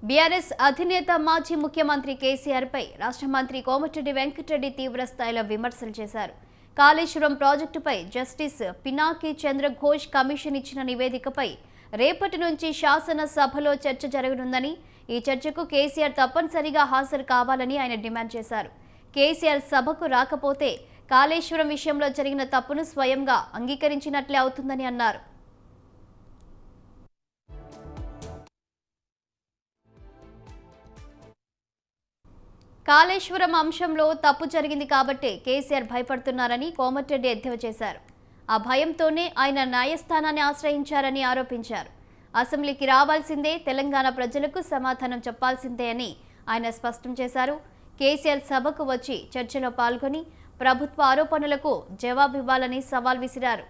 BRS అధినేత మాజీ ముఖ్యమంత్రి కేసీఆర్ పై రాష్ట్ర మంత్రి కోమటిరెడ్డి వెంకటరెడ్డి తీవ్ర స్థాయిలో విమర్శలు చేశారు. కాళేశ్వరం ప్రాజెక్టుపై జస్టిస్ పినాకి చంద్ర ఘోష్ కమిషన్ ఇచ్చిన నివేదికపై రేపటి నుంచి శాసనసభలో చర్చ జరగనుందని, ఈ చర్చకు కేసీఆర్ తప్పనిసరిగా హాజరు కావాలని ఆయన డిమాండ్ చేశారు. కేసీఆర్ సభకు రాకపోతే కాళేశ్వరం విషయంలో జరిగిన తప్పును స్వయంగా అంగీకరించినట్లే అవుతుందని అన్నారు. కాళేశ్వరం అంశంలో తప్పు జరిగింది కాబట్టే కేసీఆర్ భయపడుతున్నారని కోమటిరెడ్డి ఎద్దేవా చేశారు. ఆ భయంతోనే ఆయన న్యాయస్థానాన్ని ఆశ్రయించారని ఆరోపించారు. అసెంబ్లీకి రావాల్సిందే, తెలంగాణ ప్రజలకు సమాధానం చెప్పాల్సిందే అని ఆయన స్పష్టం చేశారు. కేసీఆర్ సభకు వచ్చి చర్చలో పాల్గొని ప్రభుత్వ ఆరోపణలకు జవాబివ్వాలని సవాల్ విసిరారు.